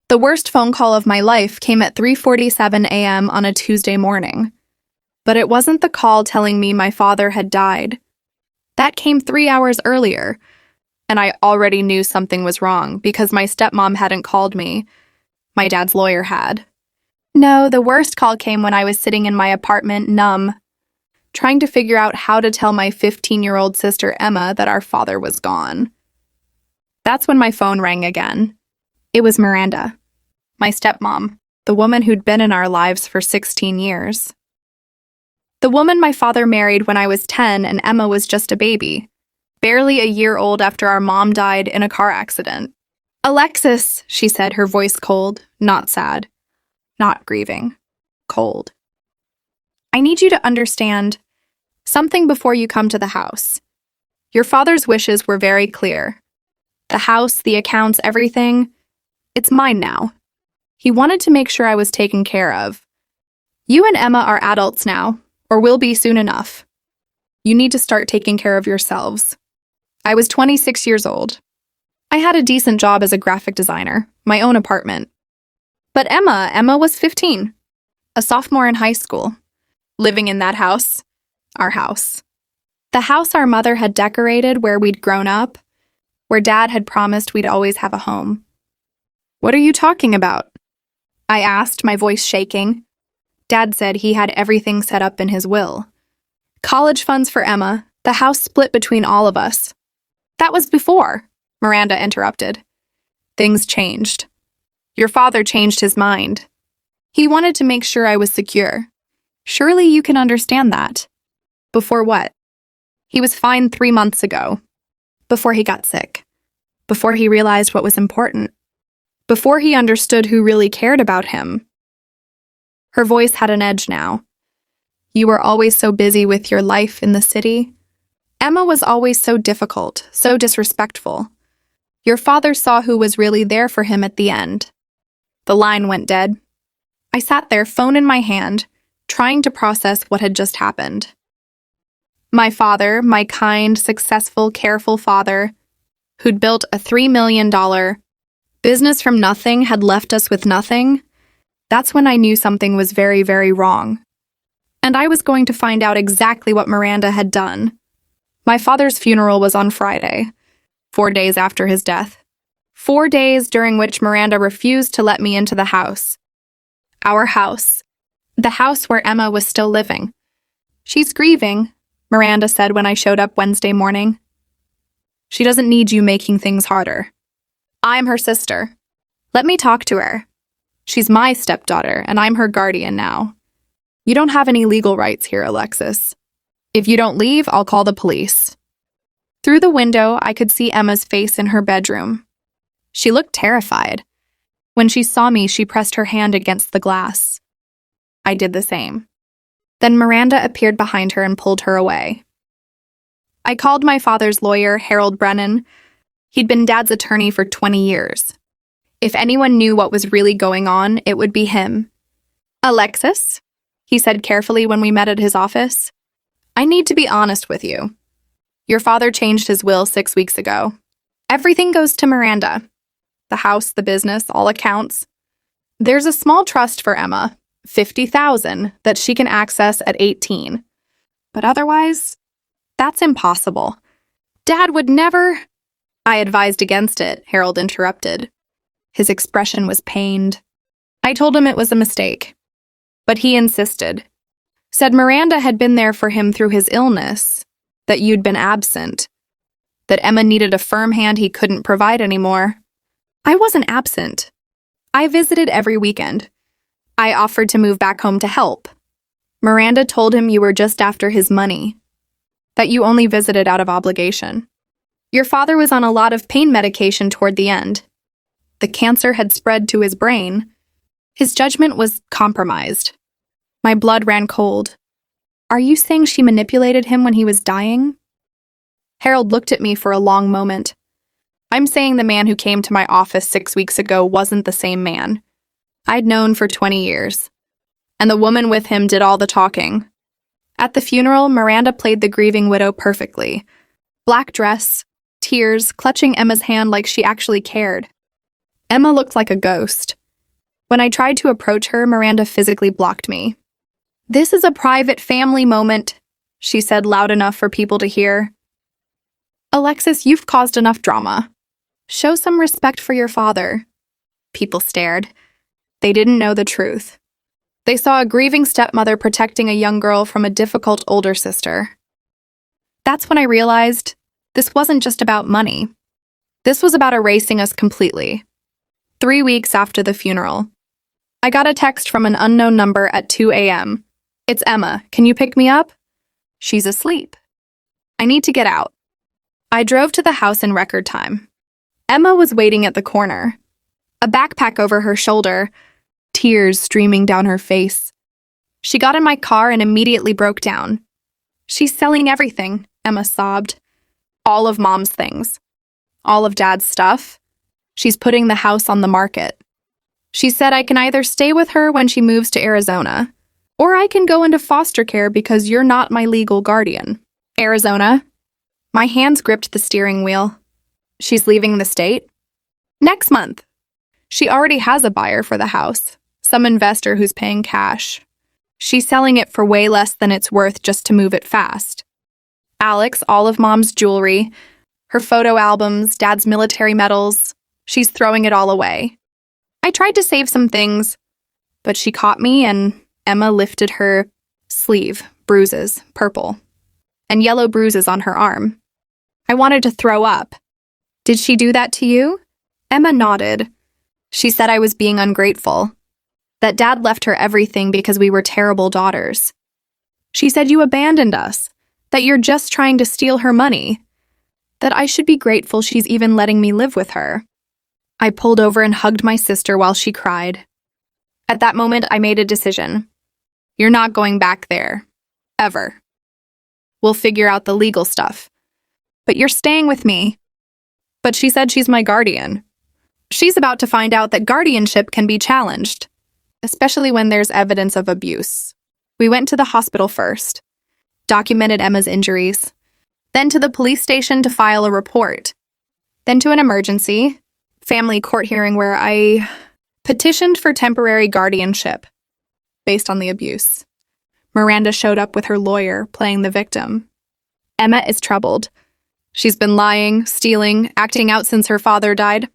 The worst phone call of my life came at 3:47 a.m. on a Tuesday morning. But it wasn't the call telling me my father had died. That came 3 hours earlier, and I already knew something was wrong because my stepmom hadn't called me. My dad's lawyer had. No, the worst call came when I was sitting in my apartment, numb, trying to figure out how to tell my 15-year-old sister Emma that our father was gone. That's when my phone rang again. It was Miranda, my stepmom, the woman who'd been in our lives for 16 years. The woman my father married when I was 10 and Emma was just a baby, barely a year old after our mom died in a car accident. "Alexis," she said, her voice cold, not sad, not grieving, cold. "I need you to understand something before you come to the house. Your father's wishes were very clear. The house, the accounts, everything, it's mine now. He wanted to make sure I was taken care of. You and Emma are adults now, or will be soon enough. You need to start taking care of yourselves." I was 26 years old. I had a decent job as a graphic designer, my own apartment. But Emma was 15, a sophomore in high school, living in that house, our house. The house our mother had decorated where we'd grown up, where Dad had promised we'd always have a home. "What are you talking about?" I asked, my voice shaking. Dad said he had everything set up in his will. College funds for Emma, the house split between all of us. "That was before," Miranda interrupted. "Things changed. Your father changed his mind. He wanted to make sure I was secure. Surely you can understand that." "Before what?" "He was fine 3 months ago. Before he got sick. Before he realized what was important. Before he understood who really cared about him." Her voice had an edge now. "You were always so busy with your life in the city. Emma was always so difficult, so disrespectful. Your father saw who was really there for him at the end." The line went dead. I sat there, phone in my hand, trying to process what had just happened. My father, my kind, successful, careful father, who'd built a $3 million business from nothing, had left us with nothing. That's when I knew something was very, very wrong. And I was going to find out exactly what Miranda had done. My father's funeral was on Friday, 4 days after his death. 4 days during which Miranda refused to let me into the house. Our house. The house where Emma was still living. "She's grieving," Miranda said when I showed up Wednesday morning. "She doesn't need you making things harder. I'm her sister. Let me talk to her. She's my stepdaughter, and I'm her guardian now. You don't have any legal rights here, Alexis. If you don't leave, I'll call the police." Through the window, I could see Emma's face in her bedroom. She looked terrified. When she saw me, she pressed her hand against the glass. I did the same. Then Miranda appeared behind her and pulled her away. I called my father's lawyer, Harold Brennan. He'd been Dad's attorney for 20 years. If anyone knew what was really going on, it would be him. "Alexis," he said carefully when we met at his office, "I need to be honest with you. Your father changed his will 6 weeks ago. Everything goes to Miranda. The house, the business, all accounts. There's a small trust for Emma, $50,000, that she can access at 18. But otherwise, that's impossible. Dad would never—" "I advised against it," Harold interrupted. His expression was pained. I told him it was a mistake. But he insisted. Said Miranda had been there for him through his illness, that you'd been absent, that Emma needed a firm hand he couldn't provide anymore. I wasn't absent. I visited every weekend. I offered to move back home to help. Miranda told him you were just after his money, that you only visited out of obligation. Your father was on a lot of pain medication toward the end. The cancer had spread to his brain. His judgment was compromised. My blood ran cold. Are you saying she manipulated him when he was dying? Harold looked at me for a long moment. I'm saying the man who came to my office 6 weeks ago wasn't the same man. I'd known for 20 years. And the woman with him did all the talking. At the funeral, Miranda played the grieving widow perfectly. Black dress, tears, clutching Emma's hand like she actually cared. Emma looked like a ghost. When I tried to approach her, Miranda physically blocked me. "This is a private family moment," she said loud enough for people to hear. "Alexis, you've caused enough drama. Show some respect for your father." People stared. They didn't know the truth. They saw a grieving stepmother protecting a young girl from a difficult older sister. That's when I realized this wasn't just about money. This was about erasing us completely. 3 weeks after the funeral, I got a text from an unknown number at 2 a.m. "It's Emma. Can you pick me up?" "She's asleep. I need to get out." I drove to the house in record time. Emma was waiting at the corner, a backpack over her shoulder, tears streaming down her face. She got in my car and immediately broke down. "She's selling everything," Emma sobbed. "All of Mom's things. All of Dad's stuff. She's putting the house on the market. She said I can either stay with her when she moves to Arizona, or I can go into foster care because you're not my legal guardian." "Arizona?" My hands gripped the steering wheel. "She's leaving the state?" "Next month. She already has a buyer for the house, some investor who's paying cash. She's selling it for way less than it's worth just to move it fast. Alex, all of Mom's jewelry, her photo albums, Dad's military medals, she's throwing it all away. I tried to save some things, but she caught me and Emma lifted her sleeve, bruises, purple, and yellow bruises on her arm. I wanted to throw up. "Did she do that to you?" Emma nodded. She said I was being ungrateful, that Dad left her everything because we were terrible daughters. She said you abandoned us, that you're just trying to steal her money, that I should be grateful she's even letting me live with her. I pulled over and hugged my sister while she cried. At that moment, I made a decision. You're not going back there. Ever. We'll figure out the legal stuff. But you're staying with me. But she said she's my guardian. She's about to find out that guardianship can be challenged, especially when there's evidence of abuse. We went to the hospital first, documented Emma's injuries, then to the police station to file a report, then to an emergency, family court hearing where I petitioned for temporary guardianship based on the abuse. Miranda showed up with her lawyer, playing the victim. Emma is troubled. She's been lying, stealing, acting out since her father died.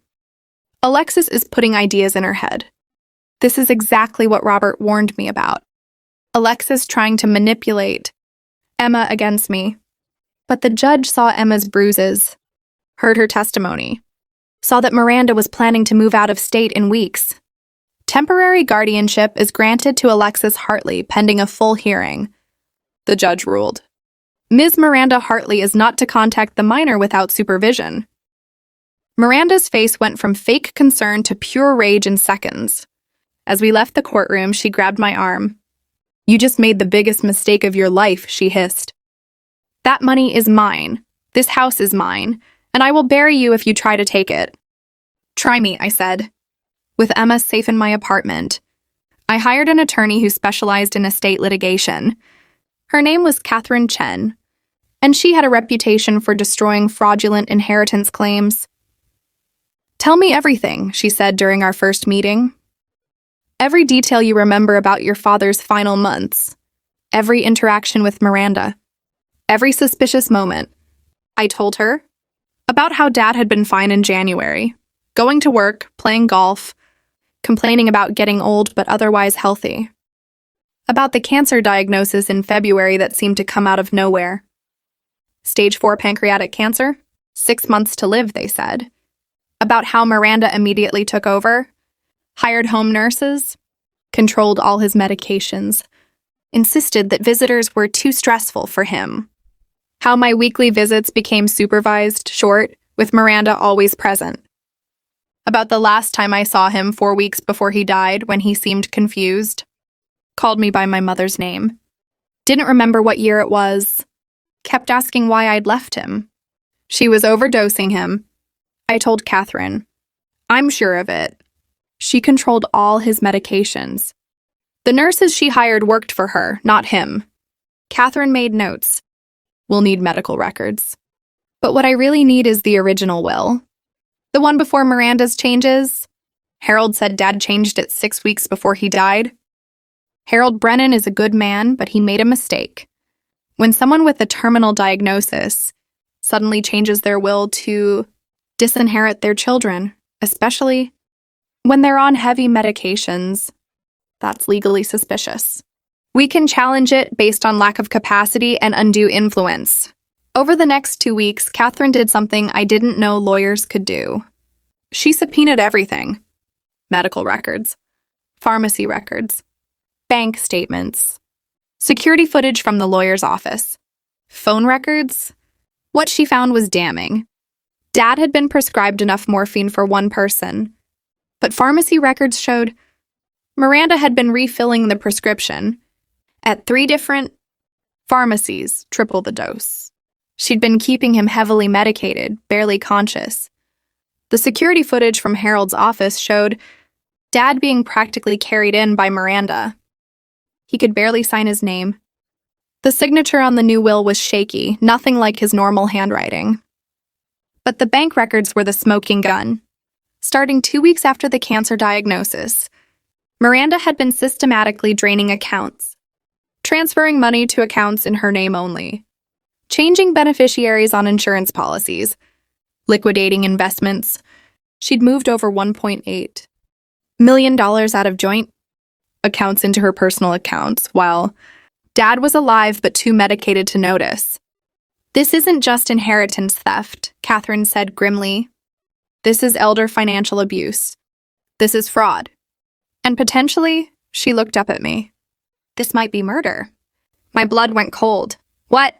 Alexis is putting ideas in her head. This is exactly what Robert warned me about. Alexis trying to manipulate Emma against me. But the judge saw Emma's bruises, heard her testimony, saw that Miranda was planning to move out of state in weeks. Temporary guardianship is granted to Alexis Hartley pending a full hearing, the judge ruled. Ms. Miranda Hartley is not to contact the minor without supervision. Miranda's face went from fake concern to pure rage in seconds. As we left the courtroom, she grabbed my arm. "You just made the biggest mistake of your life," she hissed. "That money is mine. This house is mine, and I will bury you if you try to take it." "Try me," I said. With Emma safe in my apartment, I hired an attorney who specialized in estate litigation. Her name was Catherine Chen, and she had a reputation for destroying fraudulent inheritance claims. "Tell me everything," she said during our first meeting. "Every detail you remember about your father's final months. Every interaction with Miranda. Every suspicious moment." I told her about how Dad had been fine in January, going to work, playing golf, complaining about getting old but otherwise healthy. About the cancer diagnosis in February that seemed to come out of nowhere. Stage 4 pancreatic cancer? 6 months to live, they said. About how Miranda immediately took over, hired home nurses, controlled all his medications, insisted that visitors were too stressful for him. How my weekly visits became supervised, short, with Miranda always present. About the last time I saw him 4 weeks before he died when he seemed confused. Called me by my mother's name. Didn't remember what year it was. Kept asking why I'd left him. She was overdosing him. I told Catherine. I'm sure of it. She controlled all his medications. The nurses she hired worked for her, not him. Catherine made notes. We'll need medical records. But what I really need is the original will. The one before Miranda's changes. Harold said Dad changed it 6 weeks before he died. Harold Brennan is a good man, but he made a mistake. When someone with a terminal diagnosis suddenly changes their will to disinherit their children, especially when they're on heavy medications, that's legally suspicious. We can challenge it based on lack of capacity and undue influence. Over the next 2 weeks, Catherine did something I didn't know lawyers could do. She subpoenaed everything: medical records, pharmacy records, bank statements, security footage from the lawyer's office, phone records. What she found was damning. Dad had been prescribed enough morphine for one person, but pharmacy records showed Miranda had been refilling the prescription at 3 different pharmacies, triple the dose. She'd been keeping him heavily medicated, barely conscious. The security footage from Harold's office showed Dad being practically carried in by Miranda. He could barely sign his name. The signature on the new will was shaky, nothing like his normal handwriting. But the bank records were the smoking gun. Starting 2 weeks after the cancer diagnosis, Miranda had been systematically draining accounts, transferring money to accounts in her name only, changing beneficiaries on insurance policies, liquidating investments. She'd moved over $1.8 million out of joint accounts into her personal accounts, while Dad was alive but too medicated to notice. "This isn't just inheritance theft," Catherine said grimly. "This is elder financial abuse. This is fraud. And potentially," she looked up at me, "this might be murder." My blood went cold. What?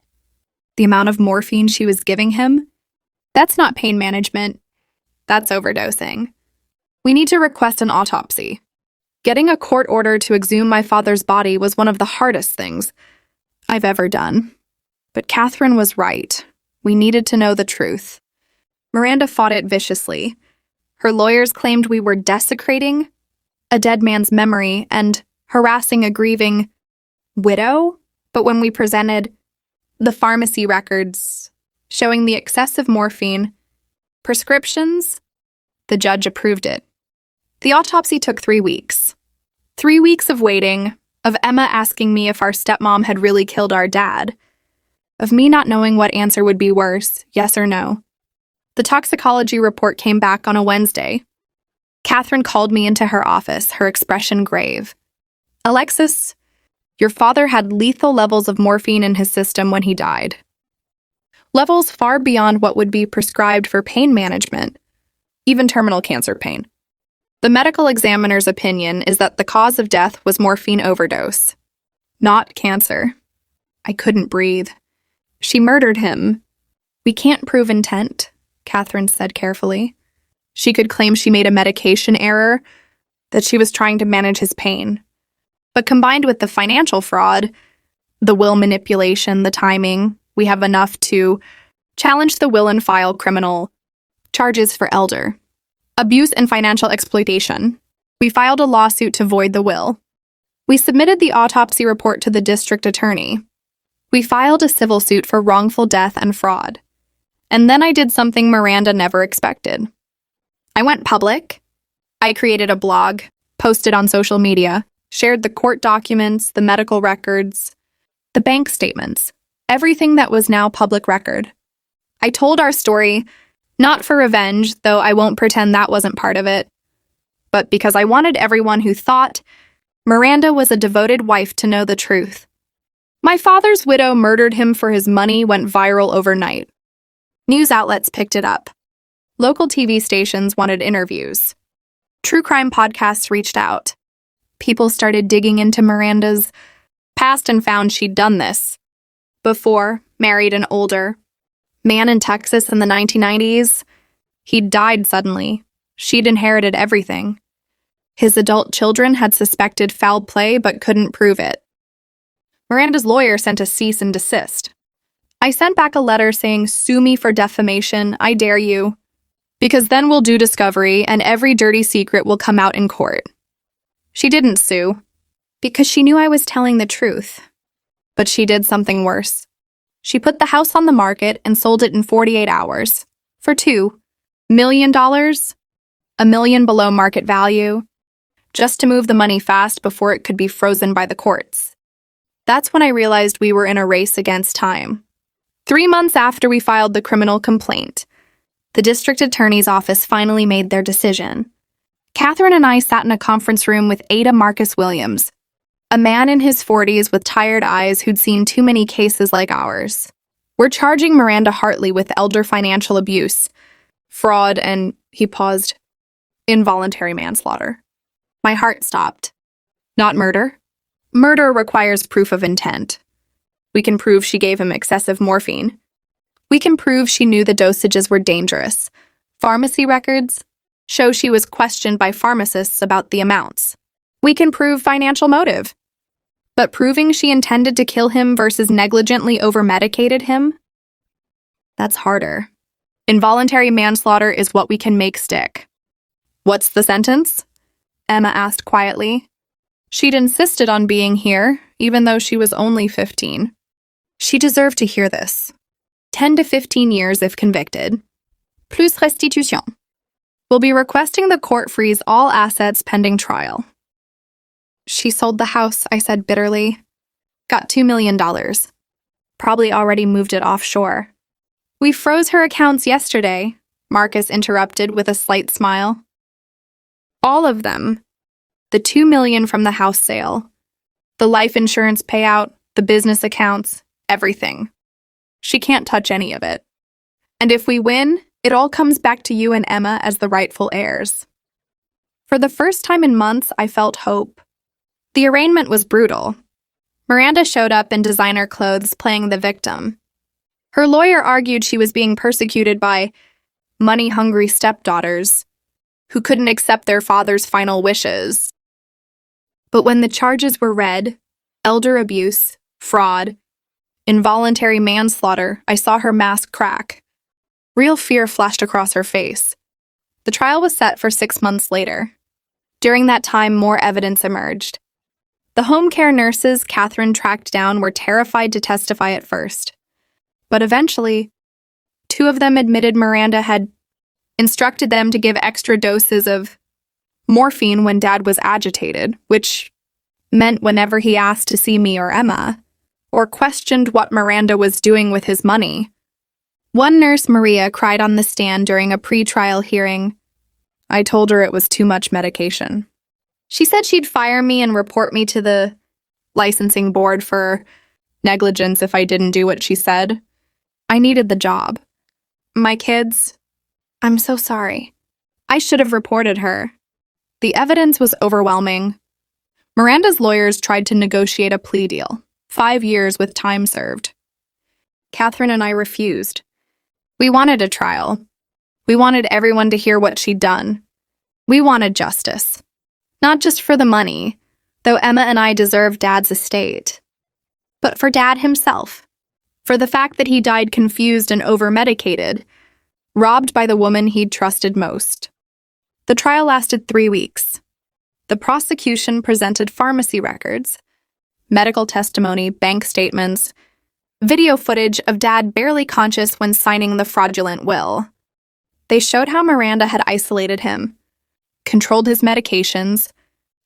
The amount of morphine she was giving him? That's not pain management. That's overdosing. We need to request an autopsy. Getting a court order to exhume my father's body was one of the hardest things I've ever done. But Catherine was right. We needed to know the truth. Miranda fought it viciously. Her lawyers claimed we were desecrating a dead man's memory and harassing a grieving widow. But when we presented the pharmacy records showing the excessive morphine prescriptions, the judge approved it. The autopsy took 3 weeks. 3 weeks of waiting, of Emma asking me if our stepmom had really killed our dad, of me not knowing what answer would be worse, yes or no. The toxicology report came back on a Wednesday. Catherine called me into her office, her expression grave. "Alexis, your father had lethal levels of morphine in his system when he died. Levels far beyond what would be prescribed for pain management, even terminal cancer pain. The medical examiner's opinion is that the cause of death was morphine overdose, not cancer." I couldn't breathe. "She murdered him." "We can't prove intent," Catherine said carefully. "She could claim she made a medication error, that she was trying to manage his pain. But combined with the financial fraud, the will manipulation, the timing, we have enough to challenge the will and file criminal charges for elder abuse and financial exploitation. We filed a lawsuit to void the will. We submitted the autopsy report to the district attorney. We filed a civil suit for wrongful death and fraud. And then I did something Miranda never expected. I went public. I created a blog, posted on social media, shared the court documents, the medical records, the bank statements, everything that was now public record. I told our story, not for revenge, though I won't pretend that wasn't part of it, but because I wanted everyone who thought Miranda was a devoted wife to know the truth. My father's widow murdered him for his money went viral overnight. News outlets picked it up. Local TV stations wanted interviews. True crime podcasts reached out. People started digging into Miranda's past and found she'd done this before, married an older man in Texas in the 1990s. He'd died suddenly. She'd inherited everything. His adult children had suspected foul play but couldn't prove it. Miranda's lawyer sent a cease and desist. I sent back a letter saying, "Sue me for defamation, I dare you, because then we'll do discovery and every dirty secret will come out in court." She didn't sue, because she knew I was telling the truth. But she did something worse. She put the house on the market and sold it in 48 hours for $2 million, $1 million below market value, just to move the money fast before it could be frozen by the courts. That's when I realized we were in a race against time. 3 months after we filed the criminal complaint, the district attorney's office finally made their decision. Catherine and I sat in a conference room with Ada Marcus Williams, a man in his 40s with tired eyes who'd seen too many cases like ours. We're charging Miranda Hartley with elder financial abuse, fraud, and, he paused, involuntary manslaughter. My heart stopped. Not murder? Murder requires proof of intent. We can prove she gave him excessive morphine. We can prove she knew the dosages were dangerous. Pharmacy records show she was questioned by pharmacists about the amounts. We can prove financial motive. But proving she intended to kill him versus negligently overmedicated him? That's harder. Involuntary manslaughter is what we can make stick. What's the sentence? Emma asked quietly. She'd insisted on being here, even though she was only 15. She deserved to hear this. 10 to 15 years if convicted. Plus restitution. We'll be requesting the court freeze all assets pending trial. She sold the house, I said bitterly. Got $2 million. Probably already moved it offshore. We froze her accounts yesterday, Marcus interrupted with a slight smile. All of them. The $2 million from the house sale. The life insurance payout, the business accounts, everything. She can't touch any of it. And if we win, it all comes back to you and Emma as the rightful heirs. For the first time in months, I felt hope. The arraignment was brutal. Miranda showed up in designer clothes playing the victim. Her lawyer argued she was being persecuted by money-hungry stepdaughters who couldn't accept their father's final wishes. But when the charges were read, elder abuse, fraud, involuntary manslaughter, I saw her mask crack. Real fear flashed across her face. The trial was set for 6 months later. During that time, more evidence emerged. The home care nurses Catherine tracked down were terrified to testify at first. But eventually, 2 of them admitted Miranda had instructed them to give extra doses of morphine when Dad was agitated, which meant whenever he asked to see me or Emma, or questioned what Miranda was doing with his money. One nurse, Maria, cried on the stand during a pre-trial hearing. I told her it was too much medication. She said she'd fire me and report me to the licensing board for negligence if I didn't do what she said. I needed the job. My kids, I'm so sorry. I should have reported her. The evidence was overwhelming. Miranda's lawyers tried to negotiate a plea deal, 5 years with time served. Catherine and I refused. We wanted a trial. We wanted everyone to hear what she'd done. We wanted justice. Not just for the money, though Emma and I deserved Dad's estate, but for Dad himself, for the fact that he died confused and overmedicated, robbed by the woman he'd trusted most. The trial lasted 3 weeks. The prosecution presented pharmacy records, medical testimony, bank statements, video footage of Dad barely conscious when signing the fraudulent will. They showed how Miranda had isolated him, controlled his medications,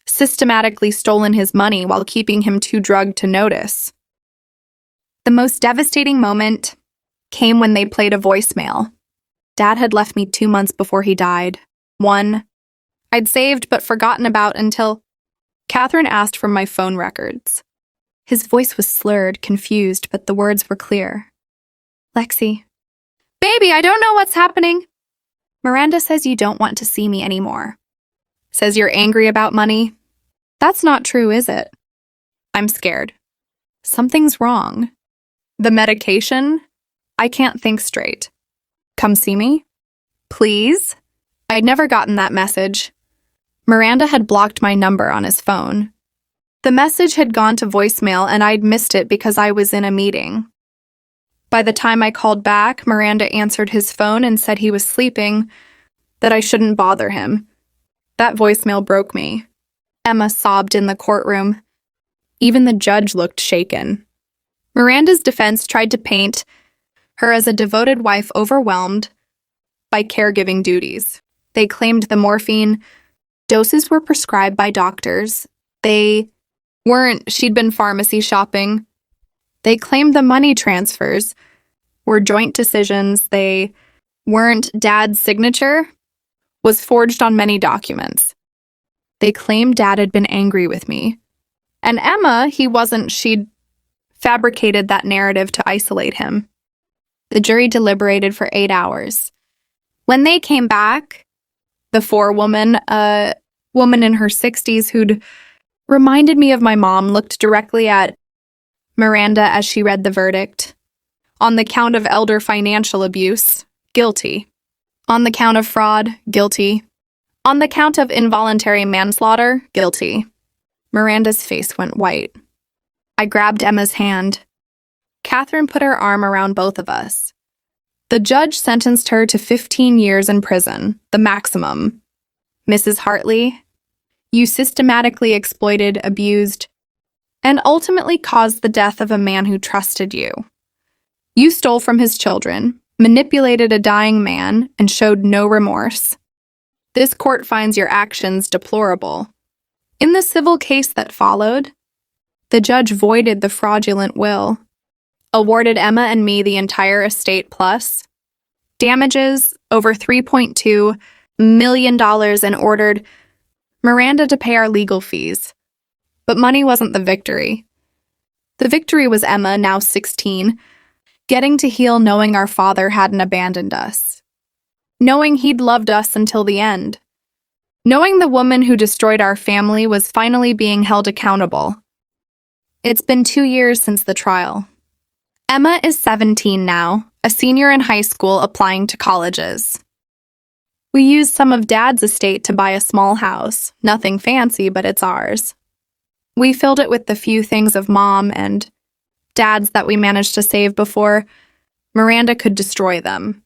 systematically stolen his money while keeping him too drugged to notice. The most devastating moment came when they played a voicemail. Dad had left me 2 months before he died. One I'd saved but forgotten about until Catherine asked for my phone records. His voice was slurred, confused, but the words were clear. Lexi. Baby, I don't know what's happening. Miranda says you don't want to see me anymore. Says you're angry about money. That's not true, is it? I'm scared. Something's wrong. The medication? I can't think straight. Come see me? Please? I'd never gotten that message. Miranda had blocked my number on his phone. The message had gone to voicemail and I'd missed it because I was in a meeting. By the time I called back, Miranda answered his phone and said he was sleeping, that I shouldn't bother him. That voicemail broke me. Emma sobbed in the courtroom. Even the judge looked shaken. Miranda's defense tried to paint her as a devoted wife overwhelmed by caregiving duties. They claimed the morphine doses were prescribed by doctors. They weren't, she'd been pharmacy shopping. They claimed the money transfers were joint decisions. They weren't Dad's signature was forged on many documents. They claimed Dad had been angry with me. And Emma, he wasn't, she'd fabricated that narrative to isolate him. The jury deliberated for 8 hours. When they came back, the forewoman, a woman in her 60s who'd reminded me of my mom, looked directly at Miranda as she read the verdict. On the count of elder financial abuse, guilty. On the count of fraud, guilty. On the count of involuntary manslaughter, guilty. Miranda's face went white. I grabbed Emma's hand. Catherine put her arm around both of us. The judge sentenced her to 15 years in prison, the maximum. Mrs. Hartley, you systematically exploited, abused, and ultimately caused the death of a man who trusted you. You stole from his children, manipulated a dying man, and showed no remorse. This court finds your actions deplorable. In the civil case that followed, the judge voided the fraudulent will, awarded Emma and me the entire estate plus damages over $3.2 million and ordered Miranda to pay our legal fees. But money wasn't the victory. The victory was Emma, now 16, getting to heal knowing our father hadn't abandoned us. Knowing he'd loved us until the end. Knowing the woman who destroyed our family was finally being held accountable. It's been 2 years since the trial. Emma is 17 now, a senior in high school applying to colleges. We used some of Dad's estate to buy a small house. Nothing fancy, but it's ours. We filled it with the few things of Mom and Dad's that we managed to save before Miranda could destroy them.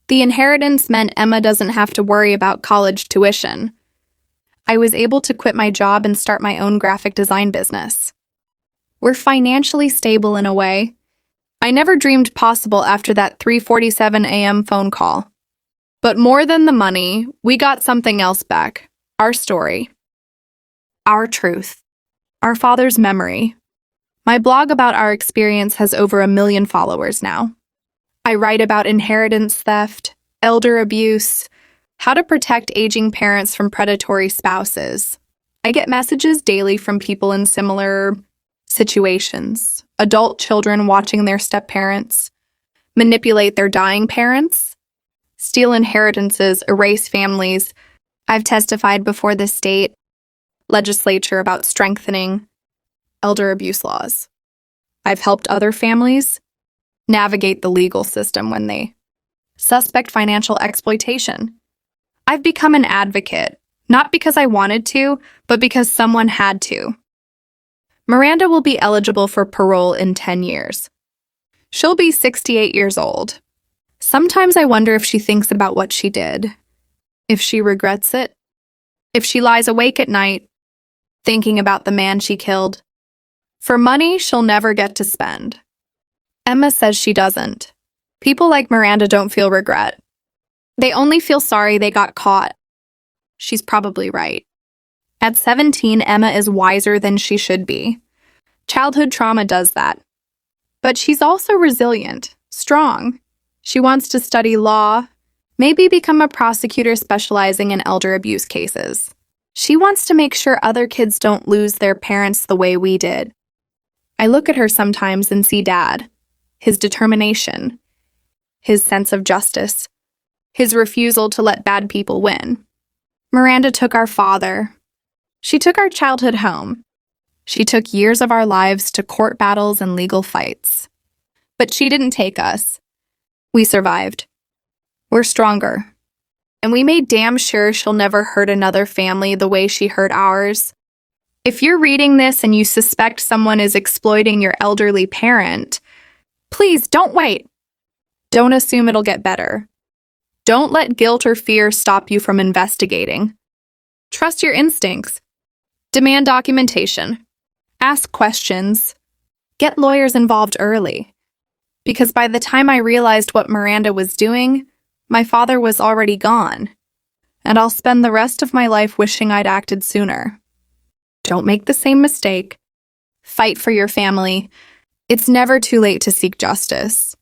The inheritance meant Emma doesn't have to worry about college tuition. I was able to quit my job and start my own graphic design business. We're financially stable in a way I never dreamed possible after that 3:47 a.m. phone call. But more than the money, we got something else back. Our story. Our truth. Our father's memory. My blog about our experience has over 1 million followers now. I write about inheritance theft, elder abuse, how to protect aging parents from predatory spouses. I get messages daily from people in similar situations. Adult children watching their step-parents manipulate their dying parents, steal inheritances, erase families. I've testified before the state legislature about strengthening elder abuse laws. I've helped other families navigate the legal system when they suspect financial exploitation. I've become an advocate, not because I wanted to, but because someone had to. Miranda will be eligible for parole in 10 years. She'll be 68 years old. Sometimes I wonder if she thinks about what she did, if she regrets it, if she lies awake at night, thinking about the man she killed. For money she'll never get to spend. Emma says she doesn't. People like Miranda don't feel regret. They only feel sorry they got caught. She's probably right. At 17, Emma is wiser than she should be. Childhood trauma does that. But she's also resilient, strong. She wants to study law, maybe become a prosecutor specializing in elder abuse cases. She wants to make sure other kids don't lose their parents the way we did. I look at her sometimes and see Dad, his determination, his sense of justice, his refusal to let bad people win. Miranda took our father. She took our childhood home. She took years of our lives to court battles and legal fights. But she didn't take us. We survived. We're stronger. And we made damn sure she'll never hurt another family the way she hurt ours. If you're reading this and you suspect someone is exploiting your elderly parent, please don't wait. Don't assume it'll get better. Don't let guilt or fear stop you from investigating. Trust your instincts. Demand documentation. Ask questions. Get lawyers involved early. Because by the time I realized what Miranda was doing, my father was already gone. and I'll spend the rest of my life wishing I'd acted sooner. Don't make the same mistake. Fight for your family. It's never too late to seek justice.